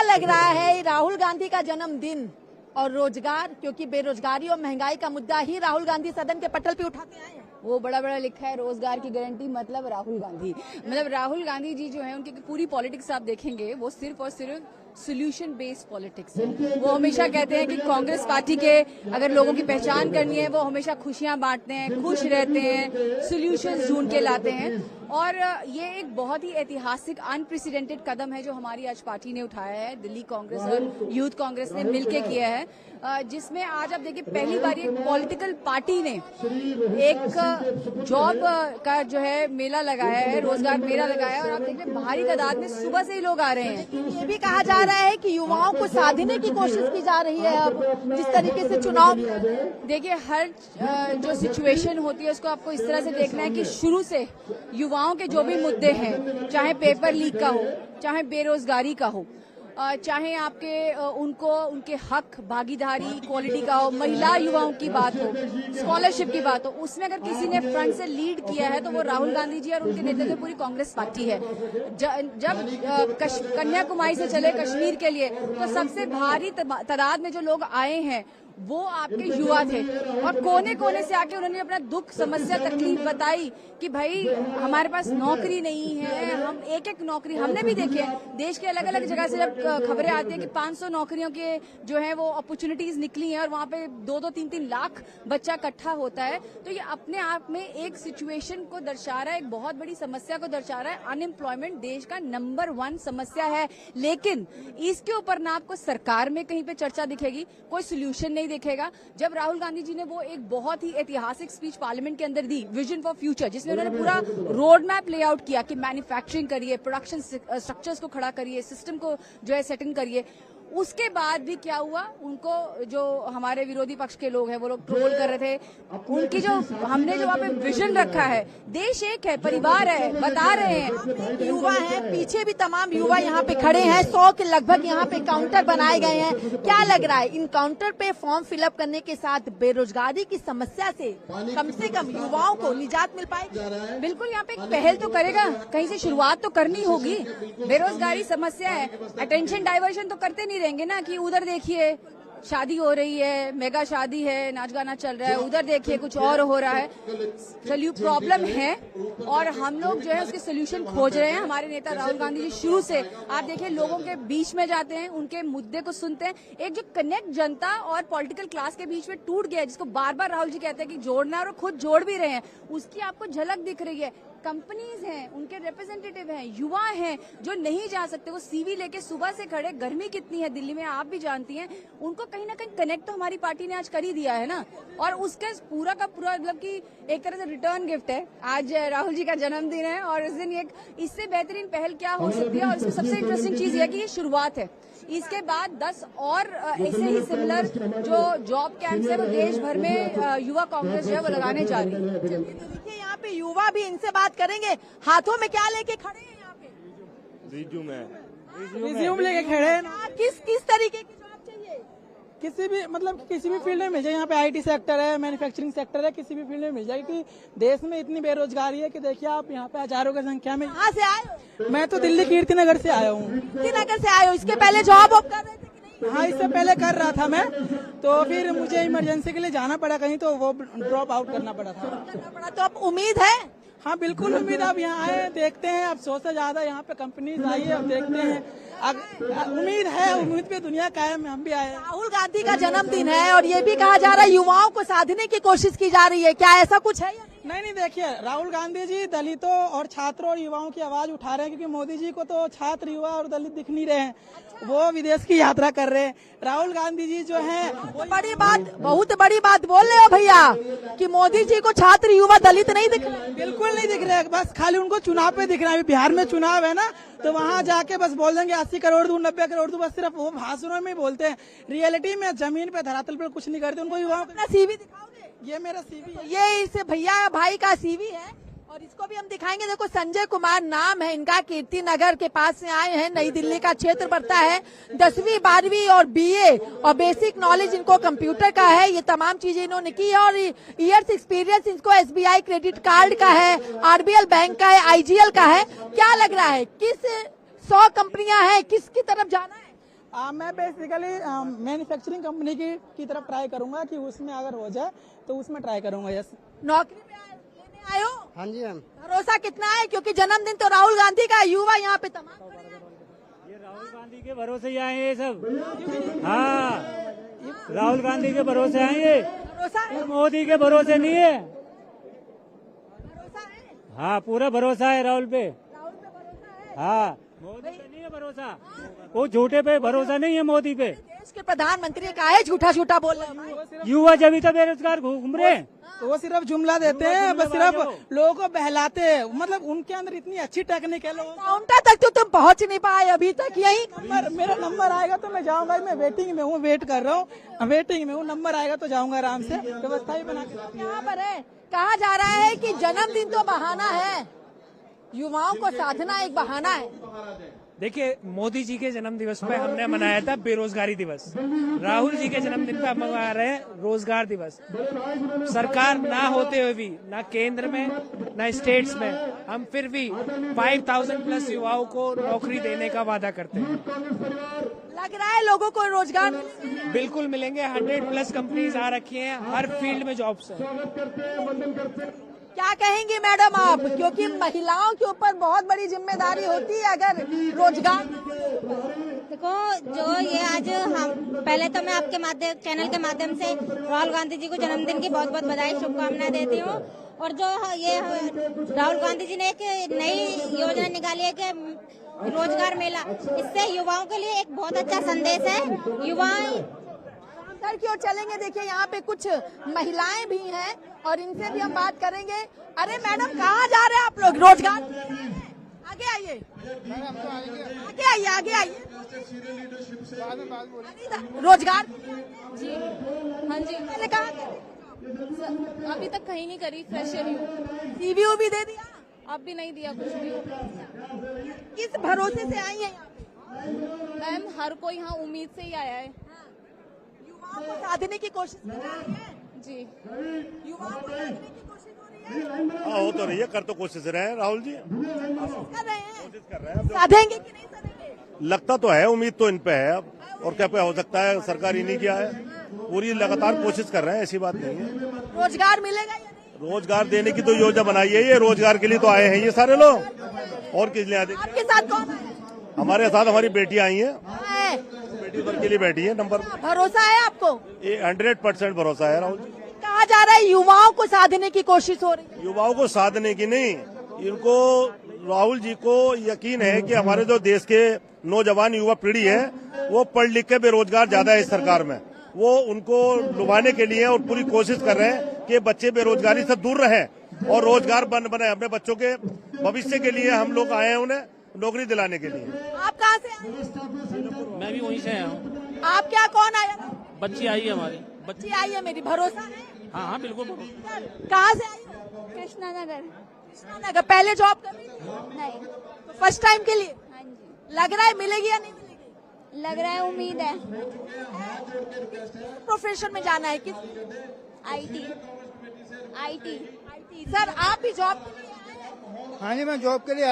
लग रहा है राहुल गांधी का जन्मदिन और रोजगार, क्योंकि बेरोजगारी और महंगाई का मुद्दा ही राहुल गांधी सदन के पटल पे उठाते आए हैं। वो बड़ा बड़ा लिखा है रोजगार की गारंटी, मतलब राहुल गांधी। मतलब राहुल गांधी जी जो है उनकी पूरी पॉलिटिक्स आप देखेंगे वो सिर्फ और सिर्फ सोल्यूशन बेस्ड पॉलिटिक्स है। वो हमेशा कहते हैं कि कांग्रेस पार्टी के अगर लोगों की पहचान करनी है वो हमेशा खुशियां बांटते हैं, खुश रहते हैं, सोल्यूशंस ढूंढ के लाते हैं। और ये एक बहुत ही ऐतिहासिक अनप्रेसिडेंटेड कदम है जो हमारी आज पार्टी ने उठाया है, दिल्ली कांग्रेस और यूथ कांग्रेस ने मिलकर किया है, जिसमें आज आप देखिए पहली बार एक पॉलिटिकल पार्टी ने एक जॉब का जो है मेला लगाया है, रोजगार मेला लगाया है। और आप देखिए भारी तादाद में सुबह से ही लोग आ रहे हैं। ये भी कहा जा रहा है कि युवाओं को साधने की कोशिश की जा रही है। अब जिस तरीके से चुनाव, देखिए हर जो सिचुएशन होती है उसको आपको इस तरह से देखना है कि शुरू से युवाओं के जो भी मुद्दे हैं, चाहे पेपर लीक का हो, चाहे बेरोजगारी का हो, चाहे आपके उनको उनके हक, भागीदारी, इक्वालिटी का हो, महिला युवाओं की बात हो, स्कॉलरशिप की बात हो, उसमें अगर किसी ने फ्रंट से लीड किया है तो वो राहुल गांधी जी और उनके नेतृत्व में पूरी कांग्रेस पार्टी है। जब कन्याकुमारी से चले कश्मीर के लिए तो सबसे भारी तादाद में जो लोग आए हैं वो आपके युवा थे और कोने कोने से आके उन्होंने अपना दुख, समस्या, तकलीफ बताई कि भाई हमारे पास नौकरी नहीं है। हम एक एक नौकरी हमने भी देखी है, देश के अलग अलग जगह से जब खबरें आती है कि 500 नौकरियों के जो है वो अपॉर्चुनिटीज निकली हैं और वहां पे 2-2, 3-3 लाख बच्चा इकट्ठा होता है। तो ये अपने आप में एक सिचुएशन को दर्शा रहा है, एक बहुत बड़ी समस्या को दर्शा रहा है। अनएम्प्लॉयमेंट देश का नंबर 1 समस्या है, लेकिन इसके ऊपर ना आपको सरकार में कहीं पे चर्चा दिखेगी, कोई सोल्यूशन नहीं दिखेगा। जब राहुल गांधी जी ने वो एक बहुत ही ऐतिहासिक स्पीच पार्लियामेंट के अंदर दी, विजन फॉर फ्यूचर, जिसमें उन्होंने पूरा रोड मैप लेआउट किया कि मैन्युफैक्चरिंग करिए, प्रोडक्शन स्ट्रक्चर्स को खड़ा करिए, सिस्टम को जो है सेटिंग करिए। उसके बाद भी क्या हुआ, उनको जो हमारे विरोधी पक्ष के लोग हैं वो लोग ट्रोल कर रहे थे। उनकी जो हमने जो वहाँ पे विजन रखा है, देश एक है, परिवार है, बता रहे हैं। युवा हैं, पीछे भी तमाम युवा यहाँ पे खड़े हैं, 100 के लगभग यहाँ पे काउंटर बनाए गए हैं। क्या लग रहा है इन काउंटर पे फॉर्म फिलअप करने के साथ बेरोजगारी की समस्या से कम युवाओं को निजात मिल पाएगी? बिल्कुल, यहाँ पे एक पहल तो करेगा, कहीं से शुरुआत तो करनी होगी। बेरोजगारी समस्या है, अटेंशन डाइवर्शन तो करते नहीं रहेंगे ना कि उधर देखिए शादी हो रही है, मेगा शादी है, नाच गाना चल रहा है, उधर देखिए कुछ और हो रहा है। प्रॉब्लम है और हम लोग जो है उसके सोल्यूशन खोज रहे हैं। हमारे नेता राहुल गांधी जी शुरू से आप देखिए लोगों के बीच में जाते हैं, उनके मुद्दे को सुनते हैं। एक जो कनेक्ट जनता और पॉलिटिकल क्लास के बीच में टूट गया, जिसको बार बार राहुल जी कहते हैं कि जोड़ना, और खुद जोड़ भी रहे हैं, उसकी आपको झलक दिख रही है। कंपनीज हैं, उनके रिप्रेजेंटेटिव हैं, युवा हैं जो नहीं जा सकते, वो सीवी लेके सुबह से खड़े, गर्मी कितनी है दिल्ली में आप भी जानती हैं, उनको कहीं ना कहीं कनेक्ट तो हमारी पार्टी ने आज कर ही दिया है ना। और उसका पूरा का पूरा मतलब कि एक तरह से रिटर्न गिफ्ट है। आज राहुल जी का जन्मदिन है और इस दिन एक इससे बेहतरीन पहल क्या हो सकती है। और इसमें सबसे इंटरेस्टिंग चीज है कि ये शुरुआत है, इसके बाद 10 और ऐसे ही सिमिलर जो जॉब कैंप्स है वो देश भर में युवा कांग्रेस जो है वो लगाने जा रही है। देखिए यहाँ पे युवा भी, इनसे बात करेंगे। हाथों में क्या लेके खड़े हैं यहाँ पे? रिज्यूम लेके खड़े हैं। किस तरीके की जॉब चाहिए? किसी भी फील्ड में मिल जाए। यहाँ पे आईटी सेक्टर है, मैन्युफैक्चरिंग सेक्टर है, किसी भी फील्ड में मिल जाएगी। देश में इतनी बेरोजगारी है कि देखिए आप यहाँ पे हजारों की संख्या में। कहाँ से आए? मैं तो दिल्ली कीर्तिनगर से आया हूँ। कीर्तिनगर से आए हो? इसके पहले जॉब कर रहे थे कि नहीं? हाँ, इससे पहले कर रहा था मैं, तो फिर मुझे इमरजेंसी के लिए जाना पड़ा कहीं, तो वो ड्रॉप आउट करना पड़ा था। तो अब उम्मीद है? हाँ बिल्कुल उम्मीद। अब यहाँ आए, देखते हैं, अब 100 से ज्यादा यहाँ पे कंपनीज आई है, अब देखते हैं। उम्मीद है, उम्मीद पे दुनिया कायम है, हम भी आए हैं। राहुल गांधी का जन्मदिन है और ये भी कहा जा रहा है युवाओं को साधने की कोशिश की जा रही है, क्या ऐसा कुछ है या नहीं? नहीं, देखिए राहुल गांधी जी दलितों और छात्रों और युवाओं की आवाज उठा रहे हैं, क्योंकि मोदी जी को तो छात्र, युवा और दलित दिख नहीं रहे हैं। वो विदेश की यात्रा कर रहे हैं। राहुल गांधी जी जो है बहुत बड़ी बात बोल रहे हो भैया कि मोदी जी को छात्र, युवा, दलित नहीं दिख रहे। बिल्कुल नहीं दिख रहे, बस खाली उनको चुनाव पे दिख रहा है। बिहार में चुनाव है ना, तो वहाँ जाके बस बोल देंगे 80 करोड़ दूं, 90 करोड़ दूं, बस सिर्फ वो भाषणों में बोलते हैं। रियलिटी में जमीन पे, धरातल पर कुछ नहीं करते। उनको युवाओं अपना सीवी दिखाओगे? ये मेरा सीवी है। ये इस भैया भाई का सीवी है और इसको भी हम दिखाएंगे। देखो संजय कुमार नाम है इनका, कीर्तिनगर के पास से आए हैं, नई दिल्ली का क्षेत्र पड़ता है। 10वीं 12वीं और बीए और बेसिक नॉलेज इनको कंप्यूटर का है। ये तमाम चीजें इन्होंने की है और ईयर्स एक्सपीरियंस इनको एसबीआई क्रेडिट कार्ड का है, आरबीएल बैंक का है, आईजीएल का है। क्या लग रहा है किस 100 कंपनियां हैं, किसकी तरफ जाना है? मैं बेसिकली मैन्युफैक्चरिंग कंपनी की तरफ ट्राई करूंगा कि उसमें अगर हो जाए तो उसमें ट्राई करूंगा। यस। नौकरी में लेने आए हो? हाँ जी मैम। भरोसा कितना है, क्योंकि जन्मदिन तो राहुल गांधी का है, युवा यहाँ पे तमाम खड़े हैं। ये राहुल गांधी के भरोसे ही आए हैं ये सब। हाँ, राहुल गांधी के भरोसे आए ये, भरोसा है? मोदी के भरोसे नहीं है। भरोसा है? हाँ, पूरा भरोसा है राहुल पे। राहुल पे भरोसा है? हाँ, मोदी पे नहीं है भरोसा, वो झूठे पे भरोसा नहीं है मोदी पे। देश के प्रधानमंत्री का है झूठा झूठा बोल रहे हैं भाई। युवा जब तो बेरोजगार घूम रहे हैं। तो वो सिर्फ जुमला देते हैं, बस सिर्फ लोगों को बहलाते हैं। मतलब उनके अंदर इतनी अच्छी टेक्निक है। लोगों काउंटर तक तो तुम पहुंच नहीं पाए अभी तक। यही मेरा नंबर आएगा तो मैं जाऊंगा। मैं वेटिंग में हूँ, वेट कर रहा हूँ, वेटिंग में हूँ। नंबर आएगा तो जाऊंगा आराम से, व्यवस्था भी बना के। यहाँ पर है, कहा जा रहा है कि जन्मदिन तो बहाना है, युवाओं को साधना एक बहाना है। देखिए, मोदी जी के जन्म दिवस पे हमने मनाया था बेरोजगारी दिवस। राहुल जी के जन्मदिन पे हम मना रहे हैं रोजगार दिवस। सरकार ना होते हुए भी, ना केंद्र में ना स्टेट्स में, हम फिर भी 5000 प्लस युवाओं को नौकरी देने का वादा करते हैं। लग रहा है लोगों को रोजगार मिलेगा। बिल्कुल मिलेंगे। 100 प्लस कंपनीज आ रखी हैं, हर फील्ड में जॉब्स हैं। क्या कहेंगे मैडम आप, क्योंकि महिलाओं के ऊपर बहुत बड़ी जिम्मेदारी होती है अगर रोजगार न हो। देखो, जो ये आज हम पहले तो मैं आपके माध्यम चैनल के माध्यम से राहुल गांधी जी को जन्मदिन की बहुत बहुत बधाई शुभकामनाएं देती हूँ। और जो ये राहुल गांधी जी ने एक नई योजना निकाली है कि रोजगार मेला, इससे युवाओं के लिए एक बहुत अच्छा संदेश है। युवाएं सर की ओर चलेंगे। देखिए यहाँ पे कुछ महिलाएं भी हैं और इनसे भी हम बात करेंगे। अरे मैडम, कहाँ जा रहे हैं आप लोग? रोजगार आगे आइए, आगे आइए, आगे आइए। रोजगार जी हाँ जी, पहले कहाँ अभी तक कहीं नहीं करी, फ्रेशर ही हूँ। सीवी भी दे दिया? अब भी नहीं दिया कुछ भी। किस भरोसे से आई है यहाँ पे? मैम, हर कोई यहाँ उम्मीद से ही आया है। युवाओं को साधने की कोशिश कर रही है। जी, युवाओं को साधने की कोशिश हो रही है। हाँ, हो तो रही है, कर तो कोशिश रहे हैं राहुल जी, कर रहे हैं, कोशिश कर रहे हैं। साधेंगे कि नहीं साधेंगे? लगता तो है, उम्मीद तो इन पे है अब, और क्या पे हो सकता है। सरकार इन्हीं की है, पूरी लगातार कोशिश कर रहे हैं, ऐसी बात नहीं है। रोजगार मिलेगा या नहीं? रोजगार देने की तो योजना बनाई है, ये रोजगार के लिए तो आए हैं ये सारे लोग, और किस लिए आए? आपके साथ कौन है? हमारे साथ हमारी बेटी आई है, कहाँ है? बेटी भर के लिए बैठी है नंबर। भरोसा है आपको? ये 100% भरोसा है राहुल जी। कहा जा रहा है युवाओं को साधने की कोशिश हो रही है। युवाओं को साधने की नहीं, इनको राहुल जी को यकीन है कि हमारे जो देश के नौजवान युवा पीढ़ी है वो पढ़ लिख के बेरोजगार ज्यादा है इस सरकार में। वो उनको लुभाने के लिए और पूरी कोशिश कर रहे हैं कि बच्चे बेरोजगारी से दूर रहें और रोजगार बने। अपने बच्चों के भविष्य के लिए हम लोग आए हैं उन्हें नौकरी दिलाने के लिए। आप कहाँ से आए हैं? मैं भी वहीं से आया हूँ। आप क्या, कौन आया था? बच्ची आई है हमारी। बच्ची आई है मेरी, भरोसा है? हाँ हाँ, बिल्कुल भरोसा। कहाँ से आई हो? कृष्णा नगर। कृष्णानगर। पहले जॉब कर रही थी? नहीं। तो फर्स्ट टाइम के लिए हाँ जी, लग रहा है मिलेगी या नहीं मिलेगी? लग रहा है, उम्मीद है। प्रोफेशन में जाना है किस? आईटी। आईटी। सर, आप भी जॉब के लिए आए हैं? हाँ जी, मैं जॉब के लिए